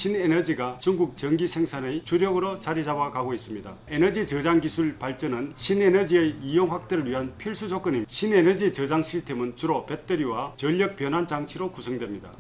신에너지가 중국 전기 생산의 주력으로 자리 잡아가고 있습니다. 에너지 저장 기술 발전은 신에너지의 이용 확대를 위한 필수 조건입니다. 신에너지 저장 시스템은 주로 배터리와 전력 변환 장치로 구성됩니다.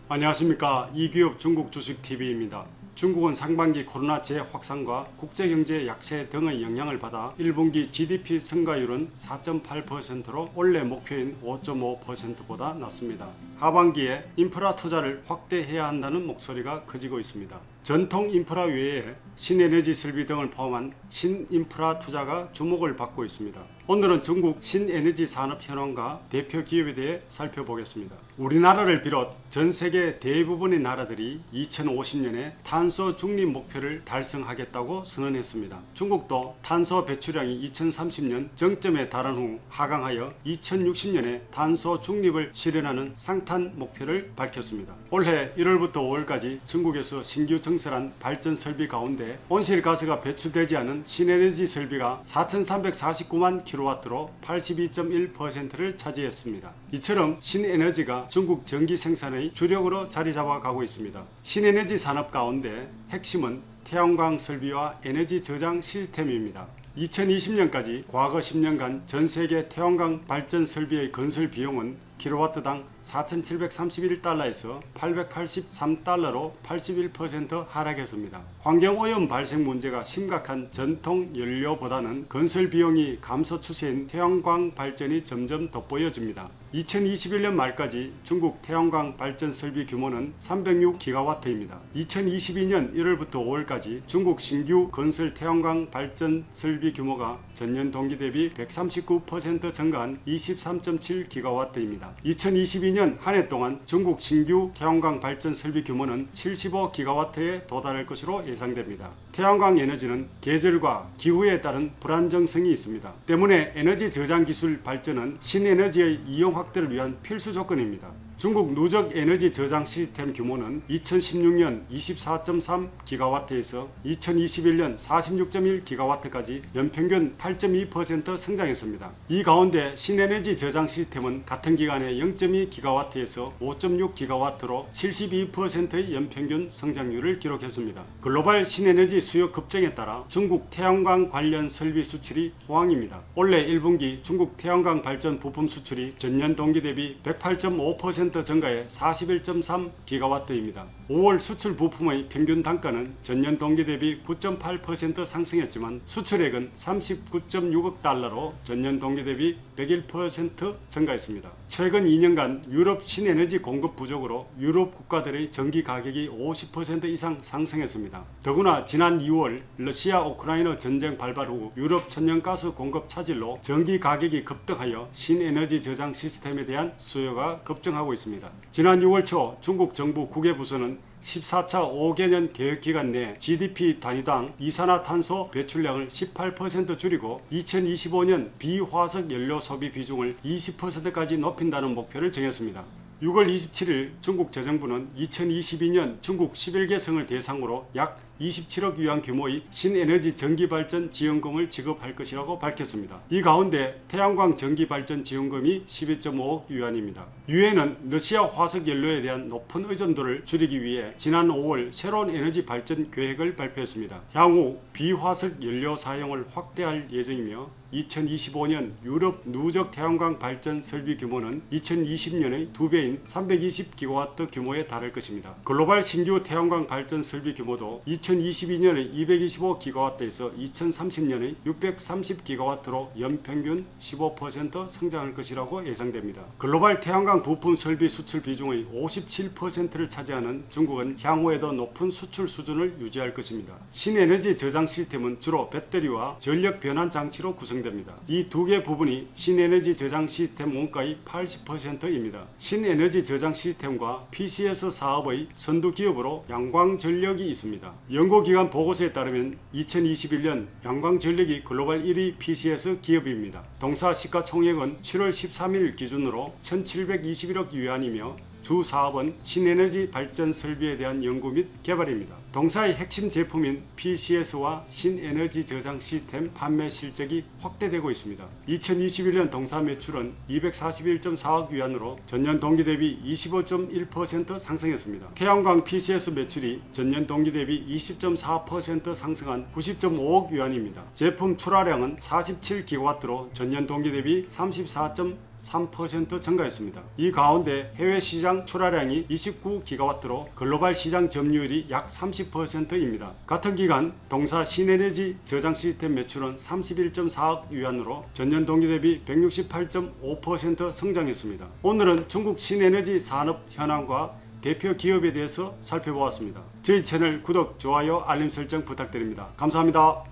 안녕하십니까. 이규엽 중국 주식TV입니다. 중국은 상반기 코로나 재확산과 국제경제 약세 등의 영향을 받아 1분기 GDP 성과율은 4.8%로 원래 목표인 5.5%보다 낮습니다. 하반기에 인프라 투자를 확대해야 한다는 목소리가 커지고 있습니다. 전통 인프라 외에 신에너지 설비 등을 포함한 신인프라 투자가 주목을 받고 있습니다. 오늘은 중국 신에너지 산업 현황과 대표 기업에 대해 살펴보겠습니다. 우리나라를 비롯 전 세계 대부분의 나라들이 2050년에 탄소 중립 목표를 달성하겠다고 선언했습니다. 중국도 탄소 배출량이 2030년 정점에 달한 후 하강하여 2060년에 탄소 중립을 실현하는 상탄 목표를 밝혔습니다. 올해 1월부터 5월까지 중국에서 신규 증설한 발전 설비 가운데 온실가스가 배출되지 않은 신에너지 설비가 4,349만 kW로 82.1%를 차지했습니다. 이처럼 신에너지가 중국 전기 생산의 주력으로 자리 잡아가고 있습니다. 신에너지 산업 가운데 핵심은 태양광 설비와 에너지 저장 시스템입니다. 2020년까지 과거 10년간 전세계 태양광 발전 설비의 건설 비용은 킬로와트당 4,731달러에서 883달러로 81% 하락했습니다. 환경오염 발생 문제가 심각한 전통 연료보다는 건설 비용이 감소 추세인 태양광 발전이 점점 돋보여집니다. 2021년 말까지 중국 태양광 발전 설비 규모는 306GW입니다. 2022년 1월부터 5월까지 중국 신규 건설 태양광 발전 설비 규모가 전년 동기 대비 139% 증가한 23.7GW입니다. 2022년 한 해 동안 중국 신규 태양광 발전 설비 규모는 75GW에 도달할 것으로 예상됩니다. 태양광 에너지는 계절과 기후에 따른 불안정성이 있습니다. 때문에 에너지 저장 기술 발전은 신에너지의 이용 확대를 위한 필수 조건입니다. 중국 누적 에너지 저장 시스템 규모는 2016년 24.3GW에서 2021년 46.1GW까지 연평균 8.2% 성장했습니다. 이 가운데 신에너지 저장 시스템은 같은 기간에 0.2GW에서 5.6GW로 72%의 연평균 성장률을 기록했습니다. 글로벌 신에너지 수요 급증에 따라 중국 태양광 관련 설비 수출이 호황입니다. 올해 1분기 중국 태양광 발전 부품 수출이 전년 동기 대비 108.5% 증가해 41.3GW입니다. 5월 수출 부품의 평균 단가는 전년 동기 대비 9.8% 상승했지만 수출액은 39.6억 달러로 전년 동기 대비 101% 증가했습니다. 최근 2년간 유럽 신에너지 공급 부족으로 유럽 국가들의 전기 가격이 50% 이상 상승했습니다. 더구나 지난 2월 러시아 우크라이나 전쟁 발발 후 유럽 천연가스 공급 차질로 전기 가격이 급등하여 신에너지 저장 시스템에 대한 수요가 급증하고 있습니다. 지난 6월 초 중국 정부 국외부서는 14차 5개년 계획기간 내 GDP 단위당 이산화탄소 배출량을 18% 줄이고 2025년 비화석 연료 소비 비중을 20%까지 높인다는 목표를 정했습니다. 6월 27일 중국 재정부는 2022년 중국 11개 성을 대상으로 약 27억 위안 규모의 신에너지 전기발전 지원금을 지급할 것이라고 밝혔습니다. 이 가운데 태양광 전기발전 지원금이 12.5억 위안입니다. 유엔은 러시아 화석 연료에 대한 높은 의존도를 줄이기 위해 지난 5월 새로운 에너지 발전 계획을 발표했습니다. 향후 비화석 연료 사용을 확대할 예정이며 2025년 유럽 누적 태양광 발전 설비 규모는 2020년의 2배인 320GW 규모에 달할 것입니다. 글로벌 신규 태양광 발전 설비 규모도 2022년에 225GW에서 2030년에 630GW로 연평균 15% 성장할 것이라고 예상됩니다. 글로벌 태양광 부품 설비 수출 비중의 57%를 차지하는 중국은 향후에도 높은 수출 수준을 유지할 것입니다. 신에너지 저장 시스템은 주로 배터리와 전력 변환 장치로 구성됩니다. 이 두 개 부분이 신에너지 저장 시스템 원가의 80%입니다. 신에너지 저장 시스템과 PCS 사업의 선두 기업으로 양광전력이 있습니다. 연구기관 보고서에 따르면 2021년 양광전력이 글로벌 1위 PCS 기업입니다. 동사 시가총액은 7월 13일 기준으로 1,721억 위안이며 주 사업은 신에너지 발전 설비에 대한 연구 및 개발입니다. 동사의 핵심 제품인 PCS와 신에너지 저장 시스템 판매 실적이 확대되고 있습니다. 2021년 동사 매출은 241.4억 위안으로 전년 동기 대비 25.1% 상승했습니다. 태양광 PCS 매출이 전년 동기 대비 20.4% 상승한 90.5억 위안입니다. 제품 출하량은 47GW로 전년 동기 대비 34.3% 증가했습니다. 이 가운데 해외 시장 출하량이 29GW로 글로벌 시장 점유율이 약 30%입니다. 같은 기간 동사 신에너지 저장 시스템 매출은 31.4억 위안으로 전년 동기 대비 168.5% 성장했습니다. 오늘은 중국 신에너지 산업 현황과 대표 기업에 대해서 살펴보았습니다. 저희 채널 구독, 좋아요, 알림 설정 부탁드립니다. 감사합니다.